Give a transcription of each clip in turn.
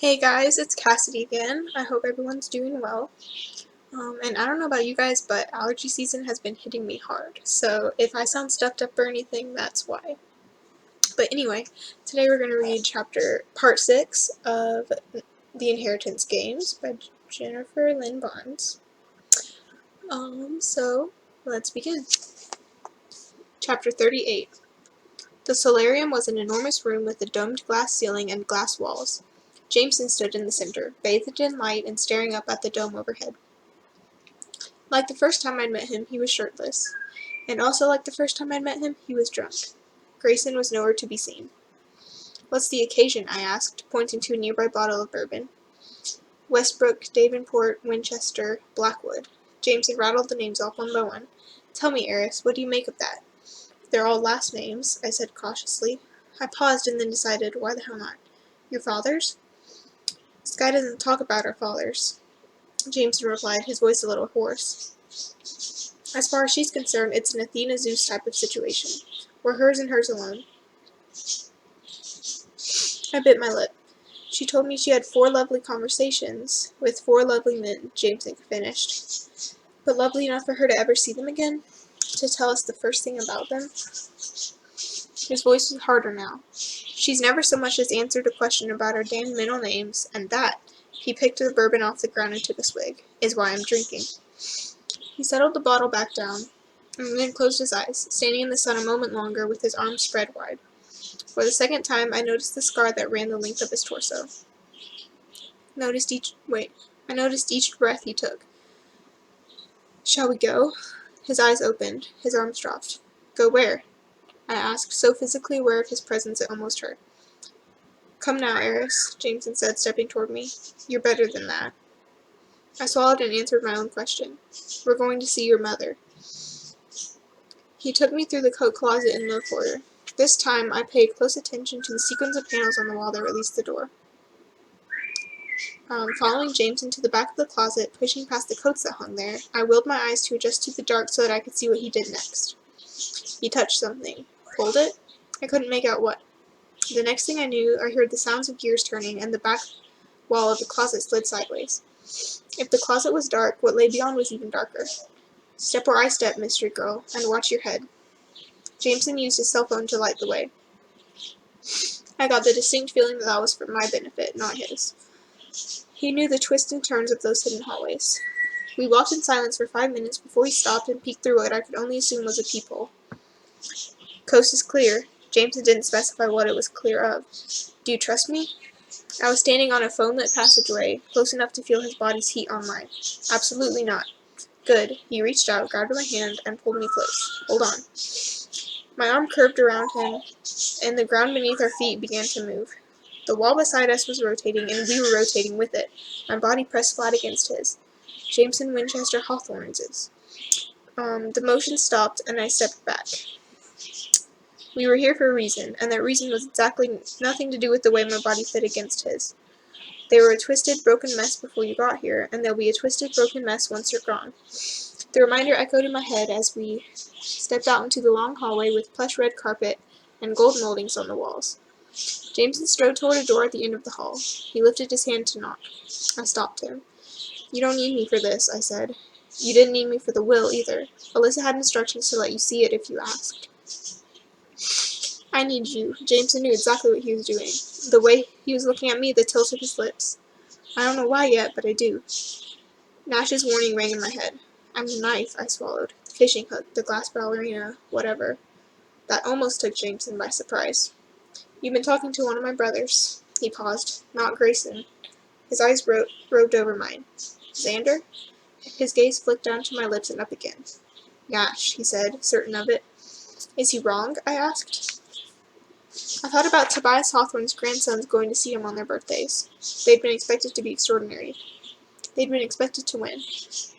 Hey guys, it's Cassidy again. I hope everyone's doing well. And I don't know about you guys, but allergy season has been hitting me hard. So if I sound stuffed up or anything, that's why. But anyway, today we're going to read part 6 of The Inheritance Games by Jennifer Lynn Barnes. So let's begin. Chapter 38. The solarium was an enormous room with a domed glass ceiling and glass walls. Jameson stood in the center, bathed in light and staring up at the dome overhead. Like the first time I'd met him, he was shirtless. And also like the first time I'd met him, he was drunk. Grayson was nowhere to be seen. "What's the occasion?" I asked, pointing to a nearby bottle of bourbon. "Westbrook, Davenport, Winchester, Blackwood." Jameson rattled the names off one by one. "Tell me, Eris, what do you make of that?" "They're all last names," I said cautiously. I paused and then decided, why the hell not? "Your father's?" "This guy doesn't talk about our fathers," Jameson replied, his voice a little hoarse. "As far as she's concerned, it's an Athena-Zeus type of situation. We're hers and hers alone." I bit my lip. "She told me she had 4 lovely conversations with 4 lovely men," Jameson finished. "But lovely enough for her to ever see them again? To tell us the first thing about them?" His voice was harder now. "She's never so much as answered a question about our damned middle names, and that," he picked the bourbon off the ground and took a swig, "is why I'm drinking." He settled the bottle back down, and then closed his eyes, standing in the sun a moment longer with his arms spread wide. For the second time I noticed the scar that ran the length of his torso. I noticed each breath he took. "Shall we go?" His eyes opened, his arms dropped. "Go where?" I asked, so physically aware of his presence it almost hurt. "Come now, Eris," Jameson said, stepping toward me. "You're better than that." I swallowed and answered my own question. "We're going to see your mother." He took me through the coat closet in the foyer. This time I paid close attention to the sequence of panels on the wall that released the door. Following James into the back of the closet, pushing past the coats that hung there, I willed my eyes to adjust to the dark so that I could see what he did next. He touched something. Pulled it? I couldn't make out what. The next thing I knew, I heard the sounds of gears turning, and the back wall of the closet slid sideways. If the closet was dark, what lay beyond was even darker. "Step where I step, mystery girl, and watch your head." Jameson used his cell phone to light the way. I got the distinct feeling that was for my benefit, not his. He knew the twists and turns of those hidden hallways. We walked in silence for 5 minutes before he stopped and peeked through what I could only assume was a peephole. "Coast is clear." Jameson didn't specify what it was clear of. "Do you trust me?" I was standing on a phone-lit passageway, close enough to feel his body's heat on mine. "Absolutely not." "Good." He reached out, grabbed my hand, and pulled me close. "Hold on." My arm curved around him, and the ground beneath our feet began to move. The wall beside us was rotating, and we were rotating with it, my body pressed flat against his. Jameson Winchester Hawthorne's. The motion stopped, and I stepped back. We were here for a reason, and that reason was exactly nothing to do with the way my body fit against his. They were a twisted, broken mess before you got here, and they'll be a twisted, broken mess once you're gone. The reminder echoed in my head as we stepped out into the long hallway with plush red carpet and gold moldings on the walls. Jameson strode toward a door at the end of the hall. He lifted his hand to knock. I stopped him. "You don't need me for this," I said. "You didn't need me for the will, either. Alyssa had instructions to let you see it if you asked." "I need you." Jameson knew exactly what he was doing. The way he was looking at me, the tilt of his lips. I don't know why yet, but I do. Nash's warning rang in my head. "I'm the knife," I swallowed. "The fishing hook, the glass ballerina, whatever." That almost took Jameson by surprise. "You've been talking to one of my brothers." He paused. "Not Grayson." His eyes roved over mine. "Xander?" His gaze flicked down to my lips and up again. "Nash," he said, certain of it. "Is he wrong?" I asked. I thought about Tobias Hawthorne's grandsons going to see him on their birthdays. They'd been expected to be extraordinary. They'd been expected to win.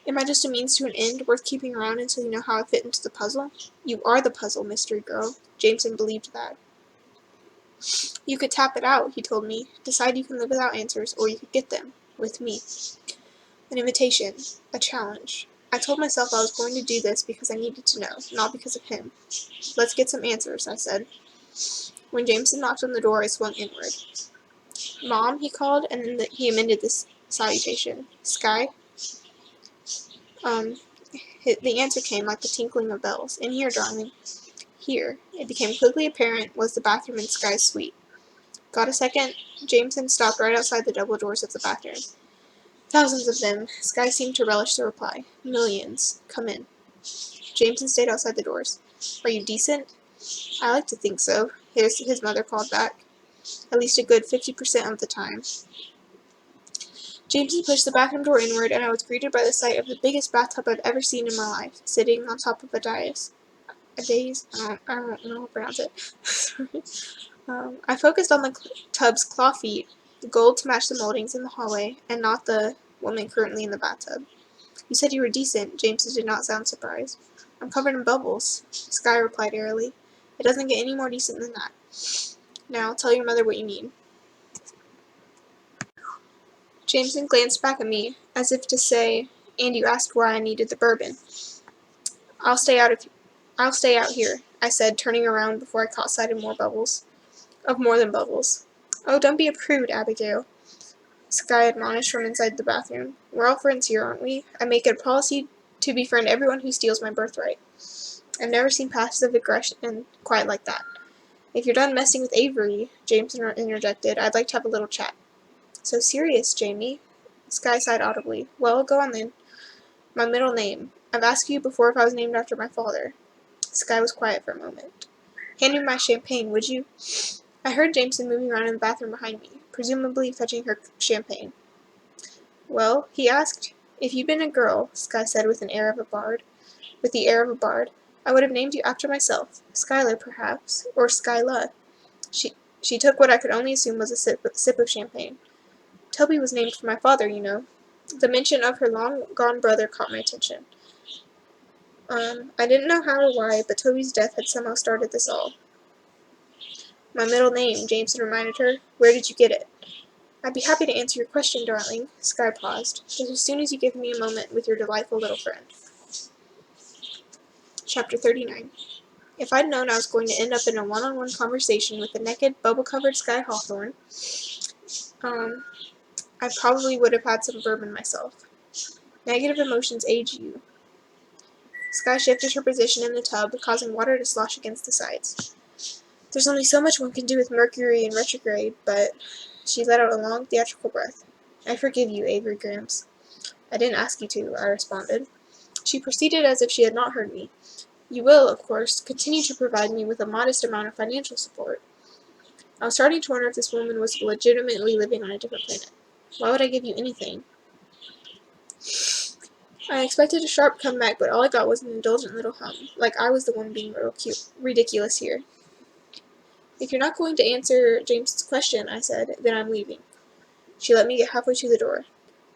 Am I just a means to an end, worth keeping around until you know how I fit into the puzzle? "You are the puzzle, mystery girl." Jameson believed that. "You could tap it out," he told me. "Decide you can live without answers, or you could get them. With me." An invitation. A challenge. I told myself I was going to do this because I needed to know, not because of him. "Let's get some answers," I said. When Jameson knocked on the door, I swung inward. Mom, he called, and then he amended this salutation. Sky? The answer came like the tinkling of bells. In here, darling. Here, it became quickly apparent, was the bathroom in Sky's suite. Got a second? Jameson stopped right outside the double doors of the bathroom. Thousands of them. Sky seemed to relish the reply. Millions. Come in. Jameson stayed outside the doors. Are you decent? I like to think so, his mother called back. At least a good 50% of the time. Jameson pushed the bathroom door inward, and I was greeted by the sight of the biggest bathtub I've ever seen in my life, sitting on top of a dais. A dais? I don't know how to pronounce it. Sorry. I focused on the tub's claw feet, gold to match the moldings in the hallway, and not the woman currently in the bathtub. You said you were decent. Jameson did not sound surprised. I'm covered in bubbles, Sky replied airily. It doesn't get any more decent than that. Now, tell your mother what you need. Jameson glanced back at me, as if to say, and you asked why I needed the bourbon. I'll stay out here, I said, turning around before I caught sight of more than bubbles. Oh, don't be a prude, Abigail, Sky admonished from inside the bathroom. We're all friends here, aren't we? I make it a policy to befriend everyone who steals my birthright. I've never seen passive aggression quite like that. If you're done messing with Avery, Jameson interjected, I'd like to have a little chat. So serious, Jamie. Sky sighed audibly. Well, go on then. My middle name. I've asked you before if I was named after my father. Sky was quiet for a moment. Hand me my champagne, would you? I heard Jameson moving around in the bathroom behind me, presumably fetching her champagne. Well, he asked, if you'd been a girl, Sky said with the air of a bard, I would have named you after myself. Skylar, perhaps, or Skyla. She took what I could only assume was a sip of champagne. Toby was named for my father, you know. The mention of her long-gone brother caught my attention. I didn't know how or why, but Toby's death had somehow started this all. My middle name, Jameson reminded her. Where did you get it? I'd be happy to answer your question, darling. Sky paused. Just as soon as you give me a moment with your delightful little friend. Chapter 39. If I'd known I was going to end up in a one-on-one conversation with the naked, bubble-covered Sky Hawthorne, I probably would have had some bourbon myself. Negative emotions age you. Sky shifted her position in the tub, causing water to slosh against the sides. There's only so much one can do with Mercury in retrograde, but she let out a long, theatrical breath. I forgive you, Avery Gramps. I didn't ask you to, I responded. She proceeded as if she had not heard me. You will, of course, continue to provide me with a modest amount of financial support. I was starting to wonder if this woman was legitimately living on a different planet. Why would I give you anything? I expected a sharp comeback, but all I got was an indulgent little hum, like I was the one being ridiculous here. If you're not going to answer James's question, I said, then I'm leaving. She let me get halfway to the door.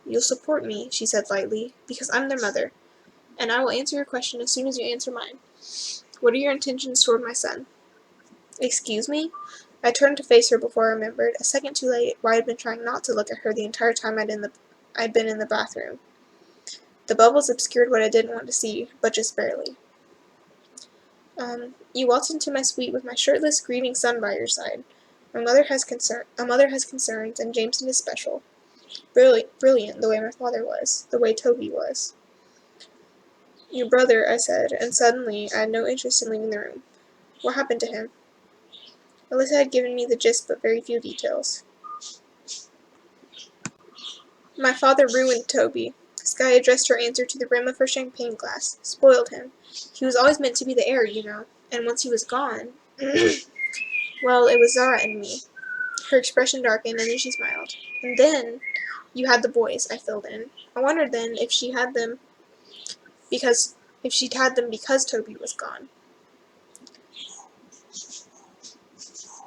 You'll support me, she said lightly, because I'm their mother, and I will answer your question as soon as you answer mine. What are your intentions toward my son? Excuse me? I turned to face her before I remembered, a second too late, why I'd been trying not to look at her the entire time I'd been in the bathroom. The bubbles obscured what I didn't want to see, but just barely. You waltzed into my suite with my shirtless, grieving son by your side. A mother has concerns, and Jameson is special. Brilliant, the way my father was, the way Toby was. Your brother, I said, and suddenly I had no interest in leaving the room. What happened to him? Alyssa had given me the gist, but very few details. My father ruined Toby. Sky addressed her answer to the rim of her champagne glass. Spoiled him. He was always meant to be the heir, you know, and once he was gone... Well, it was Zara and me. Her expression darkened, and then she smiled. And then, you had the boys, I filled in. I wondered then if she'd had them because Toby was gone.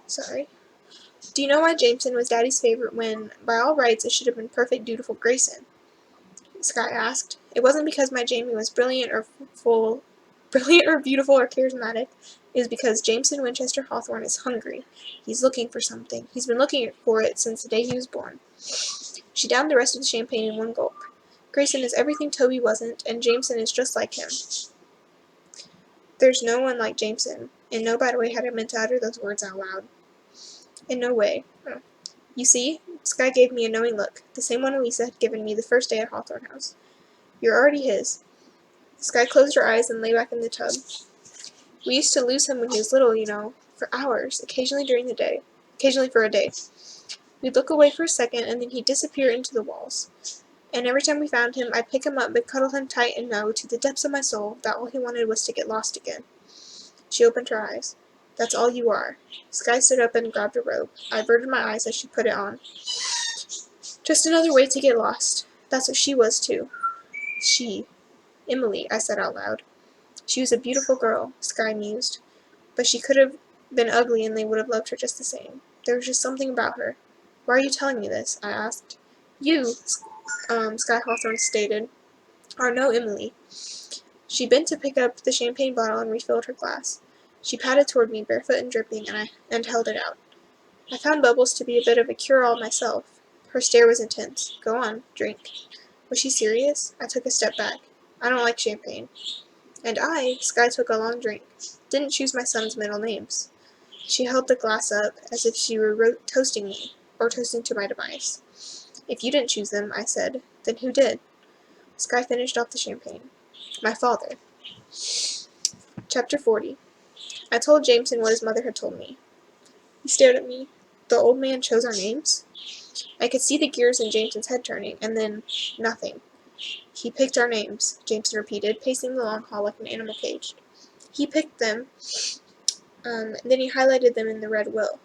Sorry. Do you know why Jameson was Daddy's favorite when, by all rights, it should have been perfect, dutiful Grayson? Sky asked. It wasn't because my Jamie was brilliant or beautiful or charismatic. It was because Jameson Winchester Hawthorne is hungry. He's looking for something. He's been looking for it since the day he was born. She downed the rest of the champagne in one gulp. Grayson is everything Toby wasn't, and Jameson is just like him. There's no one like Jameson. In no bad way had I meant to utter those words out loud. In no way. You see? Sky gave me a knowing look, the same one Elisa had given me the first day at Hawthorne House. You're already his. Sky closed her eyes and lay back in the tub. We used to lose him when he was little, you know, for hours, occasionally for a day. We'd look away for a second, and then he'd disappear into the walls. And every time we found him, I'd pick him up and cuddle him tight and know, to the depths of my soul, that all he wanted was to get lost again. She opened her eyes. That's all you are. Sky stood up and grabbed a robe. I averted my eyes as she put it on. Just another way to get lost. That's what she was, too. She. Emily, I said out loud. She was a beautiful girl, Sky mused. But she could have been ugly and they would have loved her just the same. There was just something about her. Why are you telling me this? I asked. You, Sky Hawthorne stated, are no Emily. She bent to pick up the champagne bottle and refilled her glass. She patted toward me, barefoot and dripping, and held it out. I found bubbles to be a bit of a cure-all myself. Her stare was intense. Go on, drink. Was she serious? I took a step back. I don't like champagne. And I, Sky took a long drink, didn't choose my son's middle names. She held the glass up as if she were toasting me, or toasting to my demise. If you didn't choose them, I said, then who did? Sky finished off the champagne. My father. Chapter 40. I told Jameson what his mother had told me. He stared at me. The old man chose our names? I could see the gears in Jameson's head turning, and then nothing. He picked our names, Jameson repeated, pacing the long hall like an animal caged. He picked them, then he highlighted them in the red will.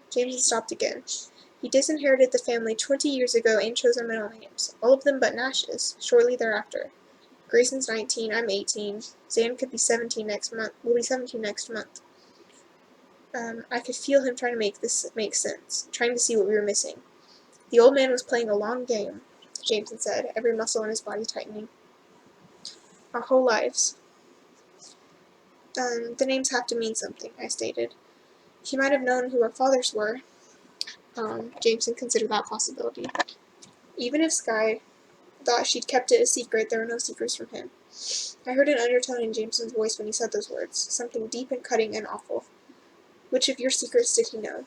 Jameson stopped again. He disinherited the family 20 years ago and chose our middle names, all of them but Nash's, shortly thereafter. Grayson's 19, I'm 18. Zan could be 17 next month. Will be 17 next month. I could feel him trying to make this make sense, trying to see what we were missing. The old man was playing a long game, Jameson said, every muscle in his body tightening. Our whole lives. The names have to mean something, I stated. He might have known who our fathers were. Jameson considered that possibility. Even if Sky thought she'd kept it a secret, there were no secrets from him. I heard an undertone in Jameson's voice when he said those words, something deep and cutting and awful. Which of your secrets did he know?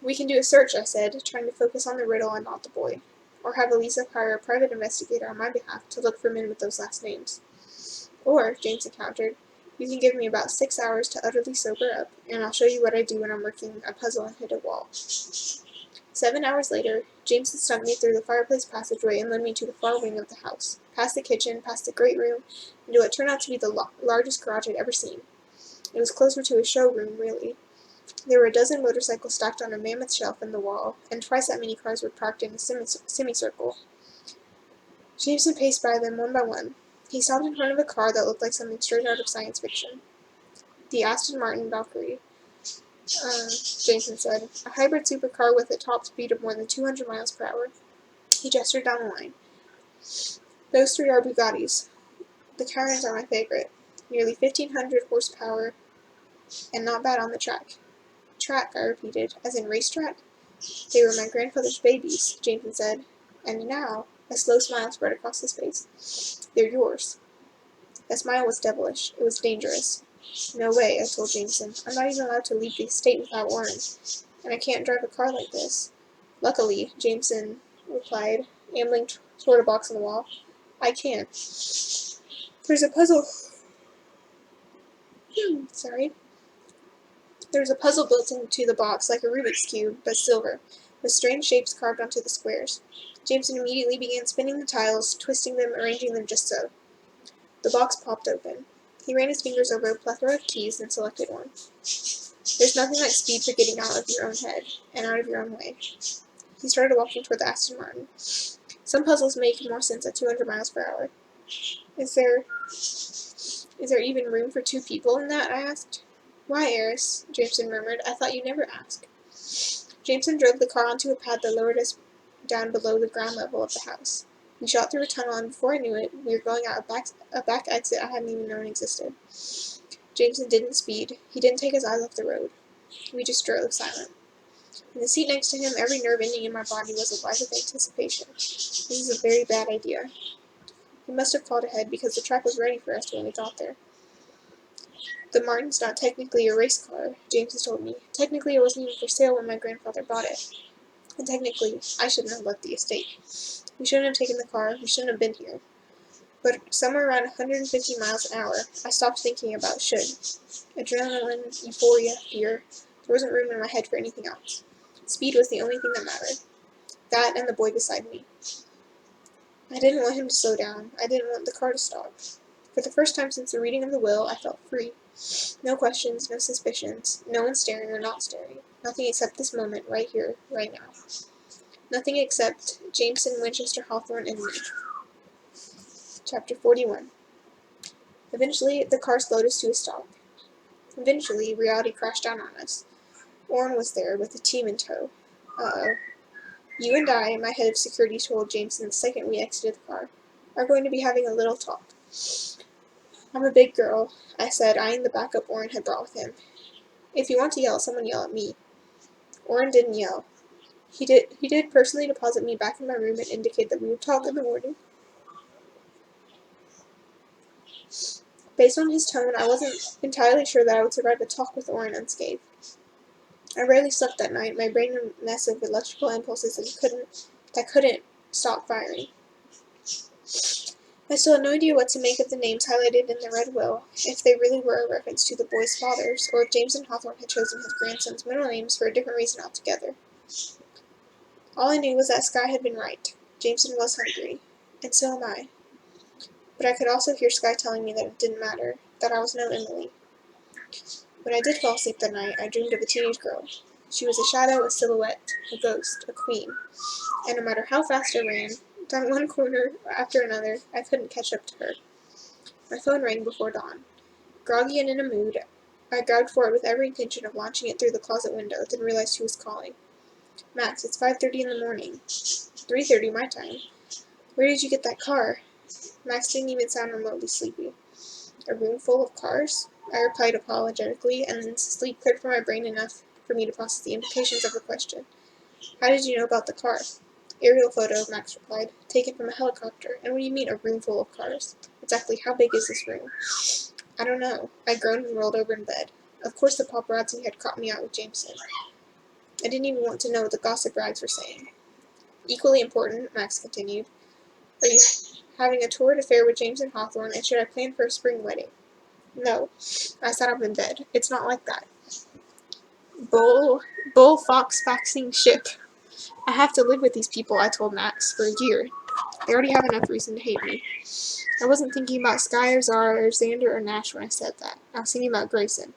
We can do a search, I said, trying to focus on the riddle and not the boy. Or have Elisa hire a private investigator on my behalf to look for men with those last names. Or, Jameson countered, you can give me about 6 hours to utterly sober up, and I'll show you what I do when I'm working a puzzle and hit a wall. 7 hours later, Jameson snuck me through the fireplace passageway and led me to the far wing of the house, past the kitchen, past the great room, into what turned out to be the largest garage I'd ever seen. It was closer to a showroom, really. There were a dozen motorcycles stacked on a mammoth shelf in the wall, and twice that many cars were parked in a semicircle. Jameson paced by them one by one. He stopped in front of a car that looked like something straight out of science fiction. The Aston Martin Valkyrie, Jameson said, a hybrid supercar with a top speed of more than 200 miles per hour. He gestured down the line. Those three are Bugattis. The Cayrons are my favorite. Nearly 1,500 horsepower, and not bad on the track. Track, I repeated, as in racetrack? They were my grandfather's babies, Jameson said. And now, a slow smile spread across his face. They're yours. That smile was devilish. It was dangerous. No way, I told Jameson. I'm not even allowed to leave the estate without warrant, and I can't drive a car like this. Luckily, Jameson replied, ambling toward a box on the wall, I can. There's a puzzle. There's a puzzle built into the box, like a Rubik's Cube, but silver, with strange shapes carved onto the squares. Jameson immediately began spinning the tiles, twisting them, arranging them just so. The box popped open. He ran his fingers over a plethora of keys and selected one. There's nothing like speed for getting out of your own head, and out of your own way. He started walking toward the Aston Martin. Some puzzles make more sense at 200 miles per hour. Is there even room for 2 people in that? I asked. Why, Eris? Jameson murmured. I thought you never asked. Jameson drove the car onto a path that lowered us down below the ground level of the house. We shot through a tunnel, and before I knew it, we were going out a back exit I hadn't even known existed. Jameson didn't speed. He didn't take his eyes off the road. We just drove, silent. In the seat next to him, every nerve ending in my body was alive with anticipation. This is a very bad idea. He must have called ahead, because the track was ready for us when we got there. The Martin's not technically a race car, James has told me. Technically, it wasn't even for sale when my grandfather bought it. And technically, I shouldn't have left the estate. We shouldn't have taken the car, we shouldn't have been here. But somewhere around 150 miles an hour, I stopped thinking about should. Adrenaline, euphoria, fear. There wasn't room in my head for anything else. Speed was the only thing that mattered. That and the boy beside me. I didn't want him to slow down. I didn't want the car to stop. For the first time since the reading of the will, I felt free. No questions, no suspicions, no one staring or not staring. Nothing except this moment, right here, right now. Nothing except Jameson, Winchester, Hawthorne, and me. Chapter 41. Eventually, the car slowed us to a stop. Eventually, reality crashed down on us. Orrin was there, with a team in tow. Uh-oh. You and I, my head of security told Jameson the second we exited the car, are going to be having a little talk. I'm a big girl, I said, eyeing the backup Orrin had brought with him. If you want to yell, someone yell at me. Orrin didn't yell. He did personally deposit me back in my room and indicate that we would talk in the morning. Based on his tone, I wasn't entirely sure that I would survive a talk with Orrin unscathed. I rarely slept that night, my brain a mess of electrical impulses that couldn't stop firing. I still had no idea what to make of the names highlighted in the red will, if they really were a reference to the boys' fathers, or if Jameson Hawthorne had chosen his grandson's middle names for a different reason altogether. All I knew was that Sky had been right. Jameson was hungry, and so am I. But I could also hear Sky telling me that it didn't matter, that I was no Emily. When I did fall asleep that night, I dreamed of a teenage girl. She was a shadow, a silhouette, a ghost, a queen, and no matter how fast I ran, down one corner after another, I couldn't catch up to her. My phone rang before dawn. Groggy and in a mood, I grabbed for it with every intention of launching it through the closet window, then realized who was calling. Max, it's 5:30 in the morning. 3:30 my time. Where did you get that car? Max didn't even sound remotely sleepy. A room full of cars? I replied apologetically, and then sleep cleared from my brain enough for me to process the implications of her question. How did you know about the car? Aerial photo, Max replied, taken from a helicopter. And what do you mean, a room full of cars? Exactly how big is this room? I don't know. I groaned and rolled over in bed. Of course the paparazzi had caught me out with Jameson. I didn't even want to know what the gossip rags were saying. Equally important, Max continued. Are you having a torrid affair with Jameson Hawthorne, and should I plan for a spring wedding? No. I sat up in bed. It's not like that. Bull fox faxing ship. I have to live with these people, I told Max, for a year. They already have enough reason to hate me. I wasn't thinking about Sky or Zara or Xander or Nash when I said that. I was thinking about Grayson.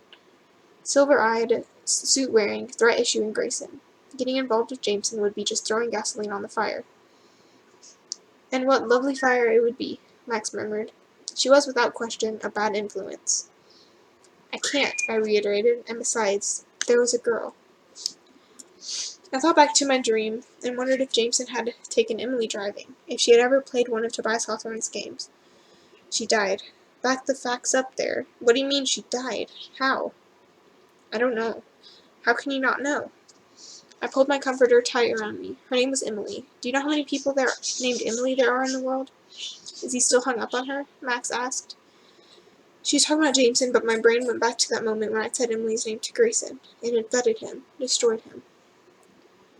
Silver-eyed, suit-wearing, threat-issuing Grayson. Getting involved with Jameson would be just throwing gasoline on the fire. And what lovely fire it would be, Max murmured. She was, without question, a bad influence. I can't, I reiterated, and besides, there was a girl. I thought back to my dream, and wondered if Jameson had taken Emily driving, if she had ever played one of Tobias Hawthorne's games. She died. Back the facts up there. What do you mean she died? How? I don't know. How can you not know? I pulled my comforter tight around me. Her name was Emily. Do you know how many people named Emily there are in the world? Is he still hung up on her? Max asked. She was talking about Jameson, but my brain went back to that moment when I said Emily's name to Grayson. It had gutted him, destroyed him.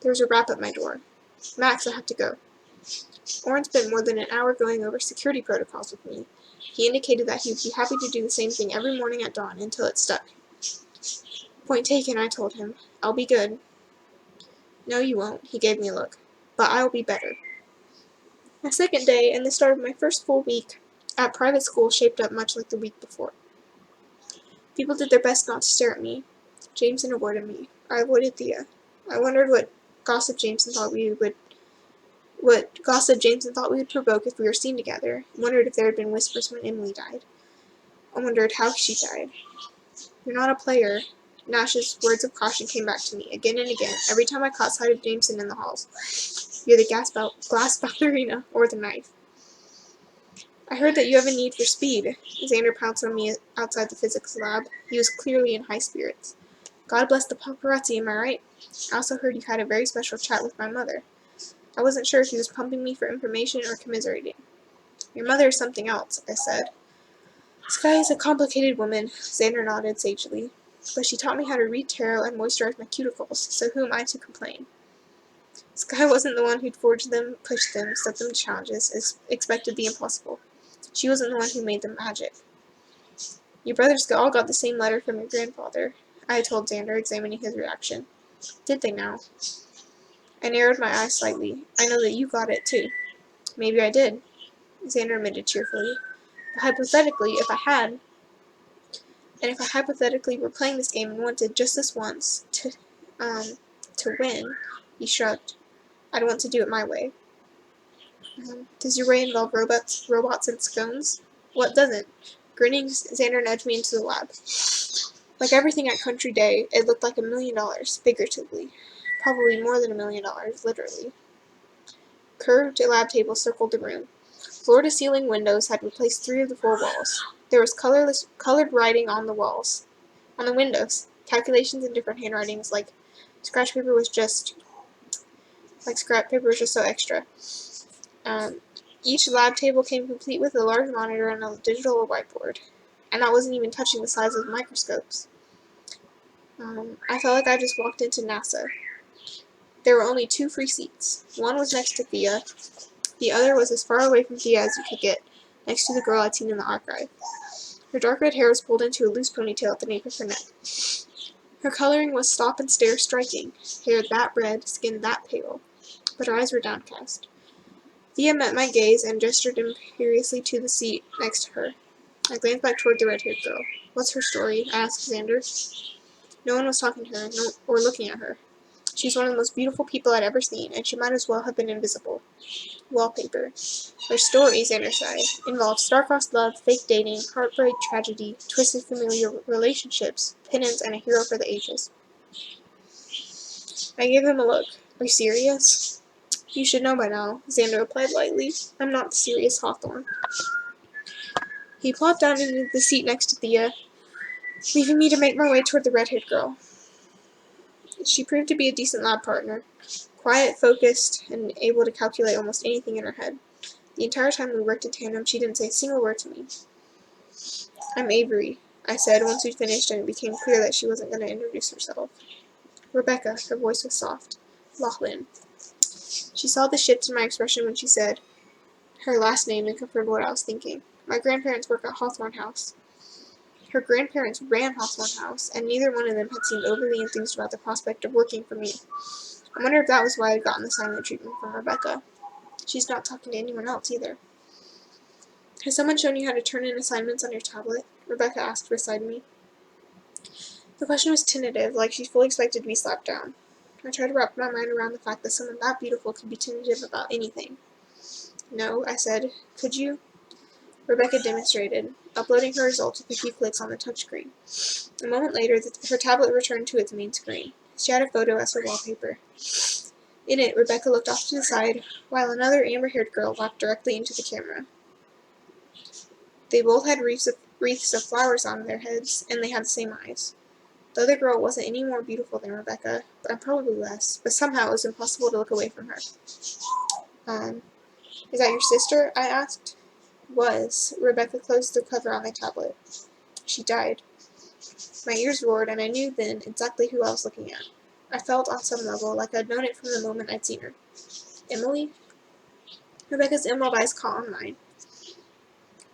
There was a rap at my door. Max, I have to go. Orrin spent more than an hour going over security protocols with me. He indicated that he would be happy to do the same thing every morning at dawn until it stuck. Point taken, I told him. I'll be good. No, you won't, he gave me a look. But I'll be better. My second day, and the start of my first full week at private school, shaped up much like the week before. People did their best not to stare at me. Jameson avoided me. I avoided Thea. I wondered what gossip Jameson thought we would provoke if we were seen together. I wondered if there had been whispers when Emily died. I wondered how she died. You're not a player. Nash's words of caution came back to me, again and again, every time I caught sight of Jameson in the halls. You're the glass ballerina, or the knife. I heard that you have a need for speed. Xander pounced on me outside the physics lab. He was clearly in high spirits. God bless the paparazzi, am I right? I also heard you had a very special chat with my mother. I wasn't sure if he was pumping me for information or commiserating. Your mother is something else, I said. Sky is a complicated woman, Xander nodded sagely. But she taught me how to read tarot and moisturize my cuticles, so who am I to complain? Sky wasn't the one who'd forged them, pushed them, set them to challenges, expected the impossible. She wasn't the one who made them magic. Your brothers all got the same letter from your grandfather, I told Xander, examining his reaction. Did they now? I narrowed my eyes slightly. I know that you got it, too. Maybe I did, Xander admitted cheerfully. But hypothetically, if I hypothetically were playing this game and wanted just this once to win, he shrugged. I'd want to do it my way. Does your way involve robots and scones? What doesn't? Grinning, Xander nudged me into the lab. Like everything at Country Day, it looked like $1 million, figuratively. Probably more than $1 million, literally. Curved lab tables circled the room. Floor-to-ceiling windows had replaced 3 of the 4 walls. There was colored writing on the walls. On the windows, calculations in different handwritings, like scratch paper was just so extra. Each lab table came complete with a large monitor and a digital whiteboard. And that wasn't even touching the size of the microscopes. I felt like I just walked into NASA. There were only 2 free seats. One was next to Thea. The other was as far away from Thea as you could get, next to the girl I'd seen in the archive. Her dark red hair was pulled into a loose ponytail at the nape of her neck. Her coloring was stop and stare striking, hair that red, skin that pale, but her eyes were downcast. Thea met my gaze and gestured imperiously to the seat next to her. I glanced back toward the red-haired girl. What's her story? I asked Xander. No one was talking to her, or looking at her. She's one of the most beautiful people I'd ever seen, and she might as well have been invisible. Wallpaper. Her story, Xander sighed, involved star-crossed love, fake dating, heartbreak, tragedy, twisted familial relationships, penance, and a hero for the ages. I gave him a look. Are you serious? You should know by now, Xander replied lightly. I'm not the serious Hawthorne. He plopped down into the seat next to Thea, leaving me to make my way toward the red-haired girl. She proved to be a decent lab partner, quiet, focused, and able to calculate almost anything in her head. The entire time we worked in tandem, she didn't say a single word to me. I'm Avery, I said once we'd finished and it became clear that she wasn't going to introduce herself. Rebecca, her voice was soft. Lynn. She saw the shift in my expression when she said her last name and confirmed what I was thinking. My grandparents work at Hawthorne House. Her grandparents ran Hawthorne House, and neither one of them had seemed overly enthused about the prospect of working for me. I wonder if that was why I'd gotten the silent treatment from Rebecca. She's not talking to anyone else, either. Has someone shown you how to turn in assignments on your tablet? Rebecca asked beside me. The question was tentative, like she fully expected to be slapped down. I tried to wrap my mind around the fact that someone that beautiful could be tentative about anything. No, I said. Could you? Rebecca demonstrated, uploading her results with a few clicks on the touchscreen. A moment later, her tablet returned to its main screen. She had a photo as her wallpaper. In it, Rebecca looked off to the side, while another amber-haired girl laughed directly into the camera. They both had wreaths of flowers on their heads, and they had the same eyes. The other girl wasn't any more beautiful than Rebecca, and probably less, but somehow it was impossible to look away from her. Is that your sister? I asked. Was. Rebecca closed the cover on my tablet. She died. My ears roared, and I knew then exactly who I was looking at. I felt on some level like I'd known it from the moment I'd seen her. Emily? Rebecca's emerald eyes caught on mine.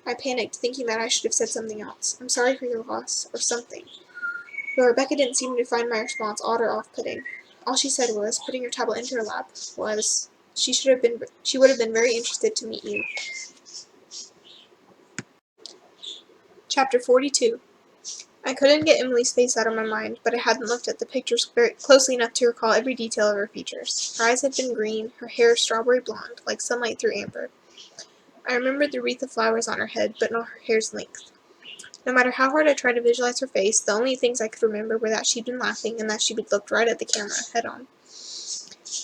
I panicked, thinking that I should have said something else. I'm sorry for your loss, or something. But Rebecca didn't seem to find my response odd or off-putting. All she said was, putting her tablet into her lap, was, she would have been very interested to meet you. Chapter 42. I couldn't get Emily's face out of my mind, but I hadn't looked at the pictures very closely enough to recall every detail of her features. Her eyes had been green, her hair strawberry blonde, like sunlight through amber. I remembered the wreath of flowers on her head, but not her hair's length. No matter how hard I tried to visualize her face, the only things I could remember were that she'd been laughing and that she'd looked right at the camera, head on.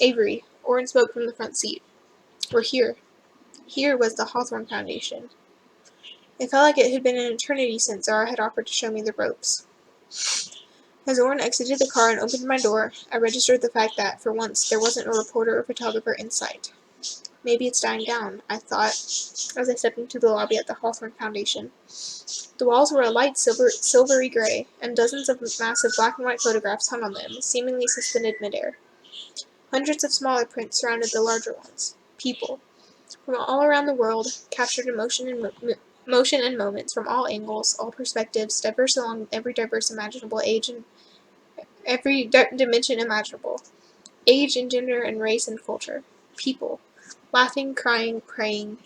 Avery, Orrin spoke from the front seat. We're here. Here was the Hawthorne Foundation. It felt like it had been an eternity since Zara had offered to show me the ropes. As Orrin exited the car and opened my door, I registered the fact that, for once, there wasn't a reporter or photographer in sight. Maybe it's dying down, I thought, as I stepped into the lobby at the Hawthorne Foundation. The walls were a light silvery gray, and dozens of massive black and white photographs hung on them, seemingly suspended midair. Hundreds of smaller prints surrounded the larger ones. People, from all around the world, captured in motion and moments from all angles, all perspectives, diverse along every diverse imaginable age and every dimension imaginable. Age and gender and race and culture. People, laughing, crying, praying,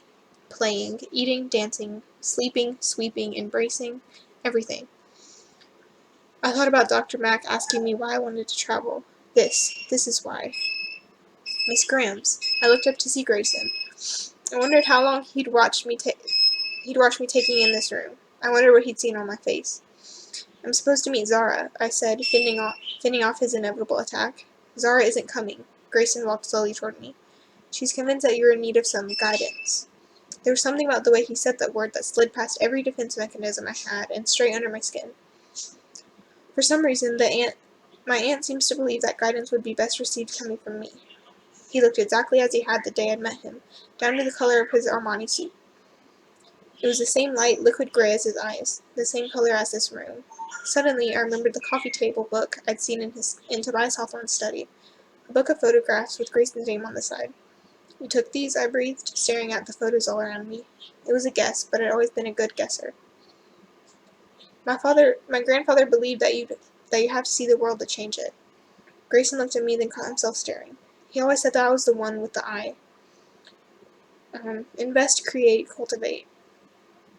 playing, eating, dancing, sleeping, sweeping, embracing, everything. I thought about Dr. Mack asking me why I wanted to travel. This is why. Miss Grams. I looked up to see Grayson. I wondered how long he'd watched me taking in this room. I wondered what he'd seen on my face. I'm supposed to meet Zara, I said, fending off his inevitable attack. Zara isn't coming. Grayson walked slowly toward me. She's convinced that you're in need of some guidance. There was something about the way he said that word that slid past every defense mechanism I had and straight under my skin. For some reason, my aunt seems to believe that guidance would be best received coming from me. He looked exactly as he had the day I'd met him, down to the color of his Armani suit. It was the same light, liquid gray as his eyes, the same color as this room. Suddenly, I remembered the coffee table book I'd seen in Tobias Hawthorne's study, a book of photographs with Grayson's name on the side. You took these, I breathed, staring at the photos all around me. It was a guess, but I'd always been a good guesser. My grandfather believed that you have to see the world to change it. Grayson looked at me, then caught himself staring. He always said that I was the one with the eye. Invest, create, cultivate.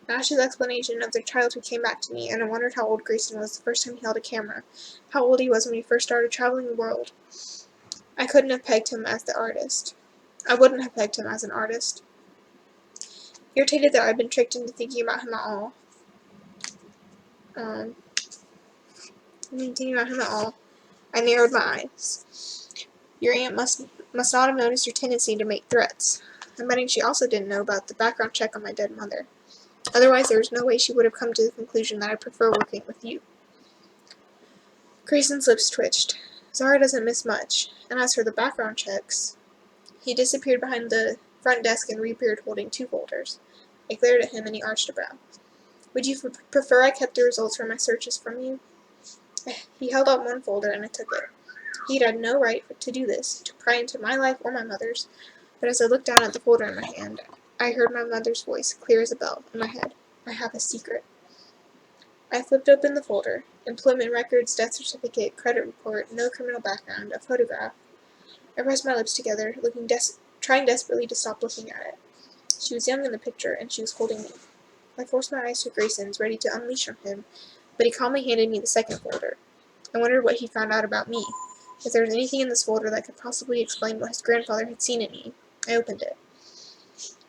Nash's explanation of their childhood came back to me, and I wondered how old Grayson was the first time he held a camera, how old he was when he first started traveling the world. I couldn't have pegged him as the artist. I wouldn't have pegged him as an artist. Irritated that I'd been tricked into thinking about him at all. I narrowed my eyes. Your aunt must not have noticed your tendency to make threats. I'm betting she also didn't know about the background check on my dead mother. Otherwise, there was no way she would have come to the conclusion that I prefer working with you. Grayson's lips twitched. Zara doesn't miss much, and as for the background checks, he disappeared behind the front desk and reappeared holding 2 folders. I glared at him, and he arched a brow. Would you prefer I kept the results from my searches from you? He held out 1 folder, and I took it. He'd had no right to do this, to pry into my life or my mother's, but as I looked down at the folder in my hand, I heard my mother's voice, clear as a bell, in my head. I have a secret. I flipped open the folder. Employment records, death certificate, credit report, no criminal background, a photograph. I pressed my lips together, trying desperately to stop looking at it. She was young in the picture, and she was holding me. I forced my eyes to Grayson's, ready to unleash on him, but he calmly handed me the second folder. I wondered what he found out about me, if there was anything in this folder that could possibly explain what his grandfather had seen in me. I opened it.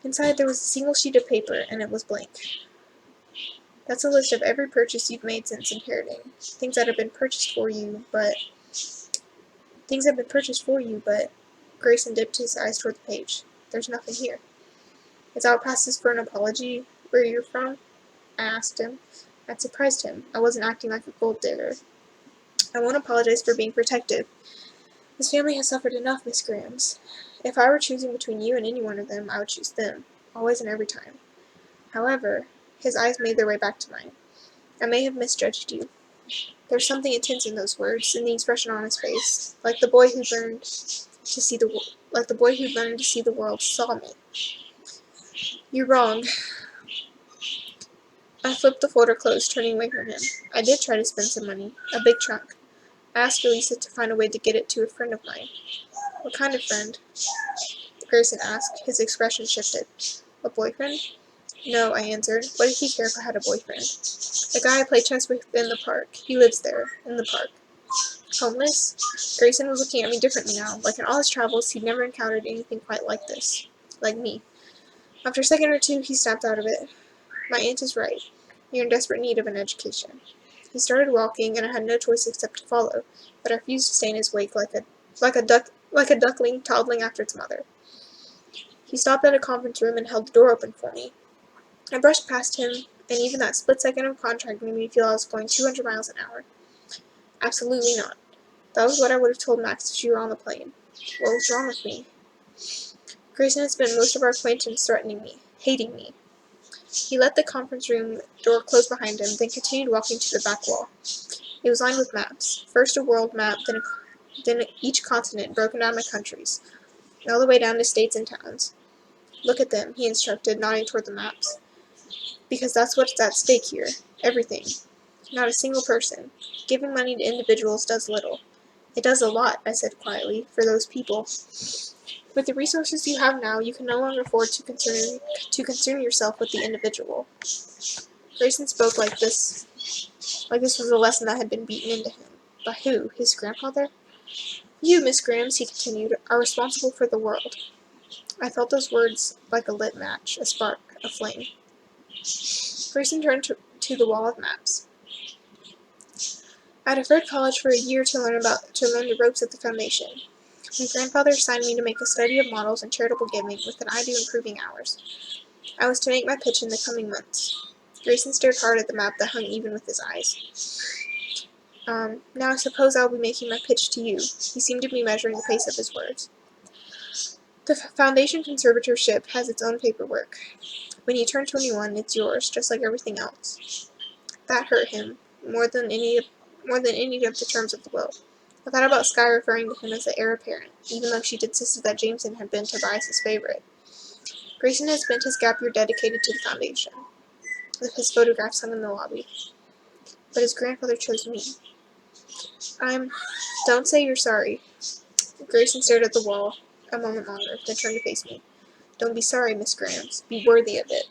Inside there was a single sheet of paper, and it was blank. That's a list of every purchase you've made since inheriting. Things that have been purchased for you, but... Grayson dipped his eyes toward the page. There's nothing here. Is that what passes for an apology? Where you're from? I asked him. That surprised him. I wasn't acting like a gold digger. I won't apologize for being protective. This family has suffered enough, Miss Grams. If I were choosing between you and any one of them, I would choose them. Always and every time. However, his eyes made their way back to mine. I may have misjudged you. There's something intense in those words, in the expression on his face, like the boy who learned to see the world saw me. You're wrong. I flipped the folder closed, turning away from him. I did try to spend some money, a big chunk. I asked Elisa to find a way to get it to a friend of mine. What kind of friend? Grayson asked. His expression shifted. A boyfriend? No, I answered. What did he care if I had a boyfriend? The guy I play chess with in the park. He lives there, in the park. Homeless? Grayson was looking at me differently now. Like in all his travels, he'd never encountered anything quite like this. Like me. After a second or two, he snapped out of it. My aunt is right. You're in desperate need of an education. He started walking, and I had no choice except to follow, but I refused to stay in his wake like a duckling toddling after its mother. He stopped at a conference room and held the door open for me. I brushed past him, and even that split second of contact made me feel I was going 200 miles an hour. Absolutely not. That was what I would have told Max if she were on the plane. What was wrong with me? Grayson had spent most of our acquaintance threatening me, hating me. He let the conference room door close behind him, then continued walking to the back wall. It was lined with maps. First a world map, then each continent broken down by countries, all the way down to states and towns. Look at them, he instructed, nodding toward the maps. Because that's what's at stake here. Everything. Not a single person. Giving money to individuals does little. It does a lot, I said quietly, for those people. With the resources you have now, you can no longer afford to concern yourself with the individual. Grayson spoke like this was a lesson that had been beaten into him. By who? His grandfather? You, Miss Grams, he continued, are responsible for the world. I felt those words like a lit match, a spark, a flame. Grayson turned to the wall of maps. I deferred college for a year to learn the ropes of the foundation. My grandfather assigned me to make a study of models and charitable giving with an eye to improving ours. I was to make my pitch in the coming months. Grayson stared hard at the map that hung even with his eyes. Now I suppose I'll be making my pitch to you. He seemed to be measuring the pace of his words. The Foundation conservatorship has its own paperwork. When you turn 21, it's yours, just like everything else. That hurt him, more than any of the terms of the will. I thought about Sky referring to him as the heir apparent, even though she'd insisted that Jameson had been Tobias's favorite. Grayson had spent his gap year dedicated to the Foundation. His photographs hung in the lobby. But his grandfather chose me. Don't say you're sorry. Grayson stared at the wall a moment longer, then turned to face me. Don't be sorry, Miss Grams. Be worthy of it.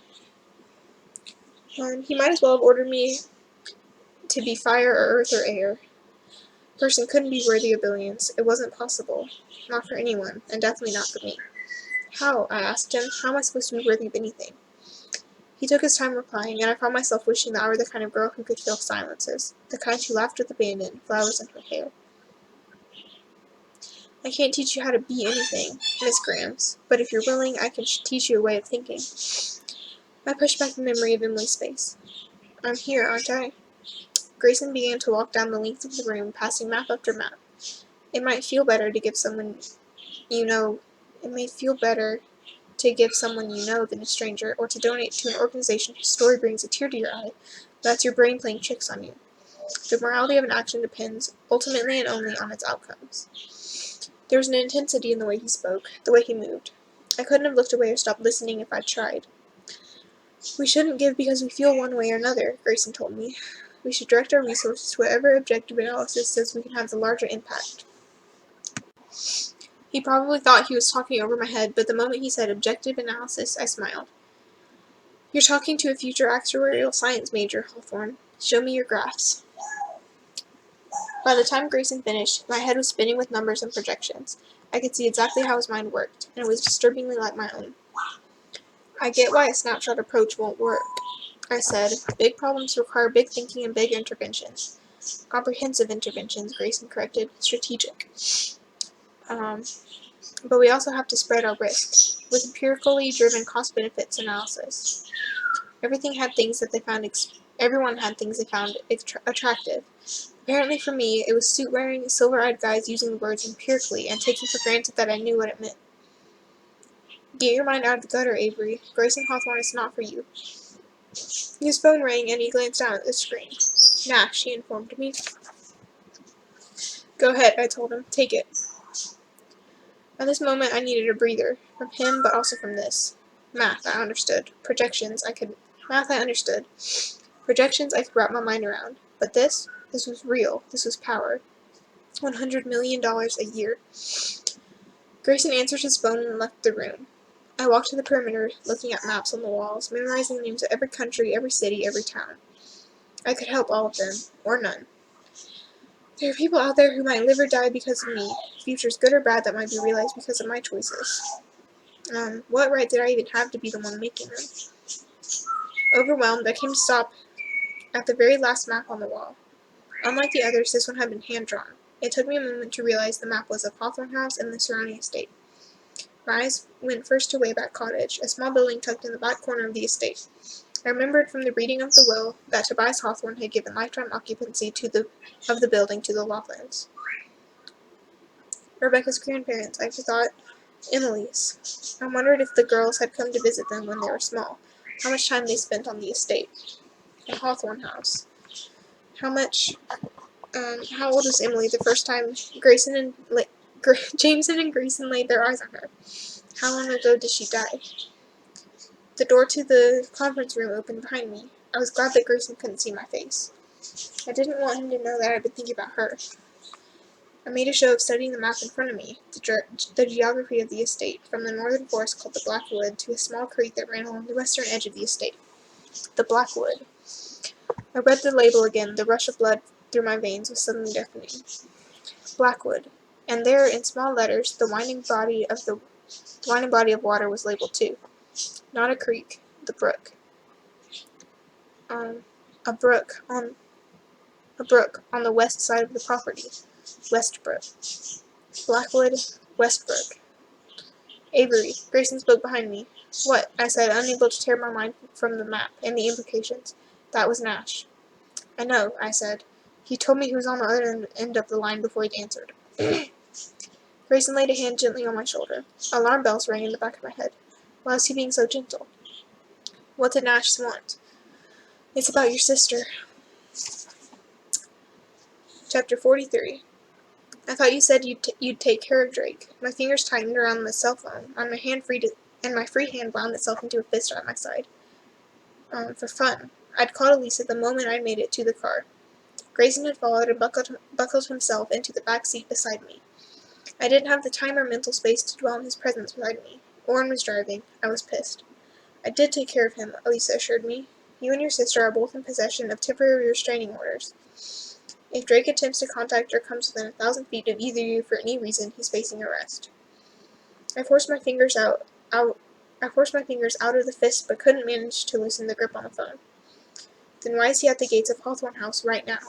He might as well have ordered me to be fire or earth or air. A person couldn't be worthy of billions. It wasn't possible. Not for anyone, and definitely not for me. How? I asked him. How am I supposed to be worthy of anything? He took his time replying, and I found myself wishing that I were the kind of girl who could fill silences, the kind who laughed with abandon, flowers in her hair. I can't teach you how to be anything, Miss Grams, but if you're willing, I can teach you a way of thinking. I pushed back the memory of Emily's face. I'm here, aren't I? Grayson began to walk down the length of the room, passing map after map. It might feel better to give someone you know than a stranger, or to donate to an organization whose story brings a tear to your eye. That's your brain playing tricks on you. The morality of an action depends, ultimately and only, on its outcomes. There was an intensity in the way he spoke, the way he moved. I couldn't have looked away or stopped listening if I'd tried. We shouldn't give because we feel one way or another, Grayson told me. We should direct our resources to whatever objective analysis says we can have the larger impact. He probably thought he was talking over my head, but the moment he said objective analysis, I smiled. You're talking to a future actuarial science major, Hawthorne. Show me your graphs. By the time Grayson finished, my head was spinning with numbers and projections. I could see exactly how his mind worked, and it was disturbingly like my own. I get why a snapshot approach won't work, I said. Big problems require big thinking and big interventions. Comprehensive interventions, Grayson corrected. Strategic. But we also have to spread our risk, with empirically driven cost-benefits analysis. Everyone had things they found attractive. Apparently for me, it was suit-wearing, silver-eyed guys using the words empirically and taking for granted that I knew what it meant. Get your mind out of the gutter, Avery. Grayson Hawthorne is not for you. His phone rang and he glanced down at the screen. Nash, he informed me. Go ahead, I told him. Take it. At this moment, I needed a breather. From him, but also from this. Math, I understood. Math, I understood. Projections, I could wrap my mind around. But this was real. This was power. $100 million a year. Grayson answered his phone and left the room. I walked to the perimeter, looking at maps on the walls, memorizing the names of every country, every city, every town. I could help all of them, or none. There are people out there who might live or die because of me, futures good or bad that might be realized because of my choices. What right did I even have to be the one making them? Overwhelmed, I came to stop at the very last map on the wall. Unlike the others, this one had been hand-drawn. It took me a moment to realize the map was of Hawthorne House and the surrounding estate. My eyes went first to Wayback Cottage, a small building tucked in the back corner of the estate. I remembered from the reading of the will that Tobias Hawthorne had given lifetime occupancy of the building to the Laughlands. Rebecca's grandparents, I thought. Emily's. I wondered if the girls had come to visit them when they were small, how much time they spent on the estate, in Hawthorne House. How old was Emily the first time Jameson and Grayson laid their eyes on her? How long ago did she die? The door to the conference room opened behind me. I was glad that Grayson couldn't see my face. I didn't want him to know that I'd been thinking about her. I made a show of studying the map in front of me, the geography of the estate, from the northern forest called the Blackwood to a small creek that ran along the western edge of the estate. The Blackwood. I read the label again. The rush of blood through my veins was suddenly deafening. Blackwood. And there, in small letters, the winding body of water was labeled too. Not a creek, the brook. A brook on the west side of the property. Westbrook. Blackwood, Westbrook. Avery. Grayson spoke behind me. What? I said, unable to tear my mind from the map and the implications. That was Nash. I know, I said. He told me he was on the other end of the line before he'd answered. Grayson laid a hand gently on my shoulder. Alarm bells rang in the back of my head. Why was he being so gentle? What did Nash want? It's about your sister. Chapter 43. I thought you said you'd take care of Drake. My fingers tightened around the cell phone, and my free hand wound itself into a fist at my side. For fun. I'd called Elisa the moment I'd made it to the car. Grayson had followed and buckled himself into the back seat beside me. I didn't have the time or mental space to dwell on his presence beside me. Orrin was driving. I was pissed. I did take care of him, Elisa assured me. You and your sister are both in possession of temporary restraining orders. If Drake attempts to contact or comes within 1,000 feet of either of you for any reason, he's facing arrest. I forced my fingers out of the fist, but couldn't manage to loosen the grip on the phone. Then why is he at the gates of Hawthorne House right now?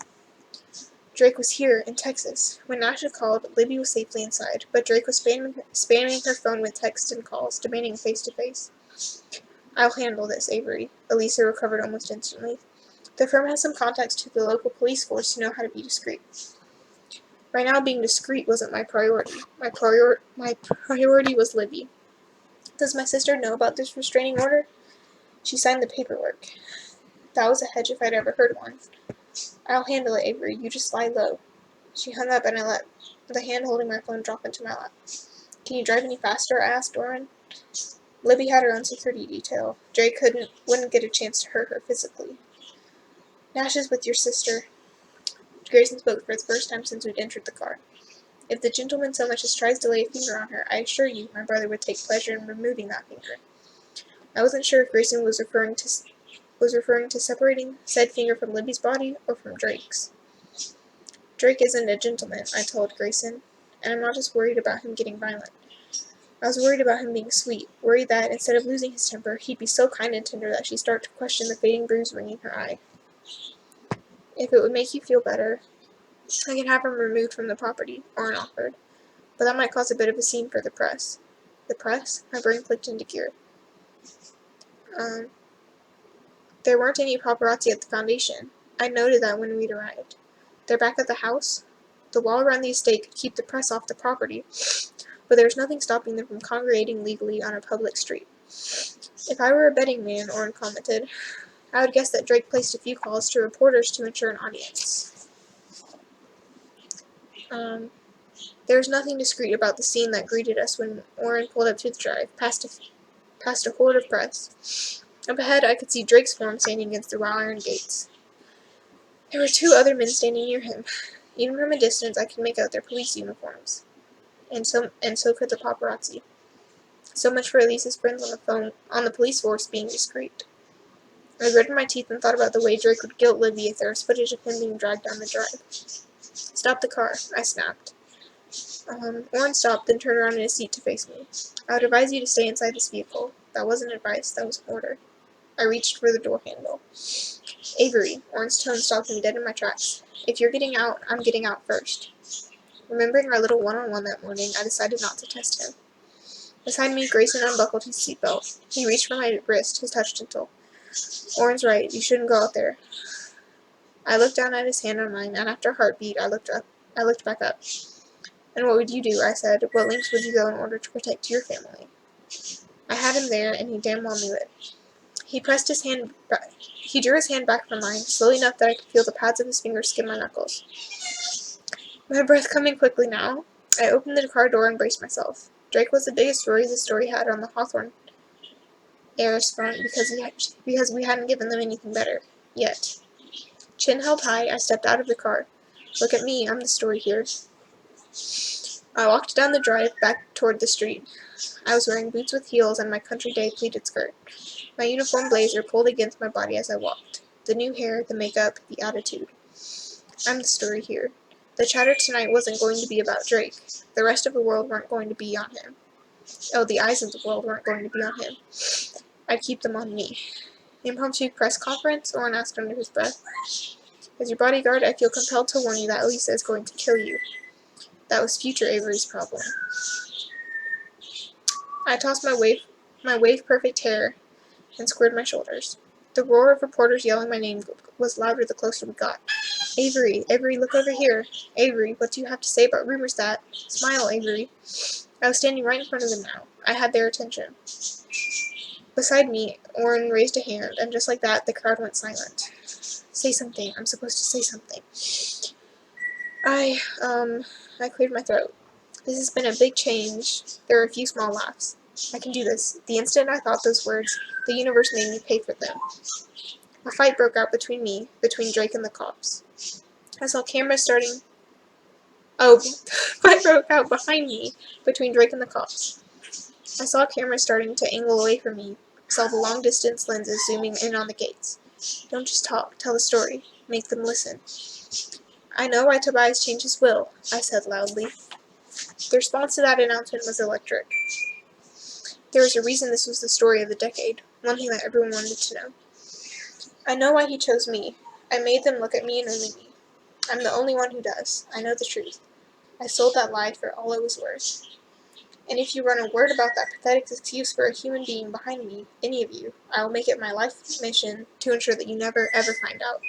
Drake was here, in Texas. When Nash had called, Libby was safely inside, but Drake was spamming her phone with texts and calls, demanding a face-to-face. I'll handle this, Avery. Elisa recovered almost instantly. The firm has some contacts to the local police force who know how to be discreet. Right now, being discreet wasn't my priority. My priority was Libby. Does my sister know about this restraining order? She signed the paperwork. That was a hedge if I'd ever heard one. I'll handle it, Avery. You just lie low. She hung up and I let the hand holding my phone drop into my lap. Can you drive any faster? I asked Orrin. Libby had her own security detail. Drake wouldn't get a chance to hurt her physically. Nash is with your sister. Grayson spoke for the first time since we'd entered the car. If the gentleman so much as tries to lay a finger on her, I assure you my brother would take pleasure in removing that finger. I wasn't sure if Grayson was referring to separating said finger from Libby's body or from Drake's. Drake isn't a gentleman, I told Grayson, and I'm not just worried about him getting violent. I was worried about him being sweet, worried that, instead of losing his temper, he'd be so kind and tender that she'd start to question the fading bruise ringing her eye. If it would make you feel better, I can have him removed from the property, Orrin offered, but that might cause a bit of a scene for the press. The press? My brain clicked into gear. There weren't any paparazzi at the foundation. I noted that when we'd arrived. They're back at the house? The wall around the estate could keep the press off the property, but there was nothing stopping them from congregating legally on a public street. If I were a betting man, Orrin commented, I would guess that Drake placed a few calls to reporters to ensure an audience. There was nothing discreet about the scene that greeted us when Orrin pulled up to the drive, past a horde of press. Up ahead, I could see Drake's form standing against the raw iron gates. There were 2 other men standing near him. Even from a distance, I could make out their police uniforms. And so could the paparazzi. So much for Elisa's friends on the police force being discreet. I gritted my teeth and thought about the way Drake would guilt Libby if there was footage of him being dragged down the drive. Stop the car, I snapped. Orrin stopped, then turned around in his seat to face me. I would advise you to stay inside this vehicle. That wasn't advice, that was an order. I reached for the door handle. Avery, Orrin's tone stopped me dead in my tracks. If you're getting out, I'm getting out first. Remembering our little one-on-one that morning, I decided not to test him. Beside me, Grayson unbuckled his seatbelt. He reached for my wrist, his touch gentle. Orrin's right, you shouldn't go out there. I looked down at his hand on mine, and after a heartbeat, I looked back up. And what would you do? I said. What lengths would you go in order to protect your family? I had him there, and he damn well knew it. He pressed his hand back. He drew his hand back from mine, slowly enough that I could feel the pads of his fingers skim my knuckles. My breath coming quickly now, I opened the car door and braced myself. Drake was the biggest story the story had on the Hawthorne heiress front because we hadn't given them anything better. Yet. Chin held high, I stepped out of the car. Look at me, I'm the story here. I walked down the drive back toward the street. I was wearing boots with heels and my country day pleated skirt. My uniform blazer pulled against my body as I walked. The new hair, the makeup, the attitude. I'm the story here. The chatter tonight wasn't going to be about Drake. The rest of the world weren't going to be on him. Oh, the eyes of the world weren't going to be on him. I'd keep them on me. Impromptu press conference, Oren asked under his breath. As your bodyguard, I feel compelled to warn you that Lisa is going to kill you. That was future Avery's problem. I tossed my wave-perfect hair and squared my shoulders. The roar of reporters yelling my name was louder the closer we got. Avery, Avery, look over here. Avery, what do you have to say about rumors that... Smile, Avery. I was standing right in front of them now. I had their attention. Beside me, Oren raised a hand, and just like that, the crowd went silent. Say something. I'm supposed to say something. I cleared my throat. This has been a big change. There are a few small laughs. I can do this. The instant I thought those words, the universe made me pay for them. A fight broke out between Drake and the cops. I saw cameras starting... fight broke out behind me between Drake and the cops. I saw cameras starting to angle away from me, saw the long-distance lenses zooming in on the gates. Don't just talk, tell the story. Make them listen. I know why Tobias changed his will, I said loudly. The response to that announcement was electric. There was a reason this was the story of the decade, one thing that everyone wanted to know. I know why he chose me. I made them look at me and only me. I'm the only one who does. I know the truth. I sold that lie for all it was worth. And if you run a word about that pathetic excuse for a human being behind me, any of you, I will make it my life mission to ensure that you never, ever find out.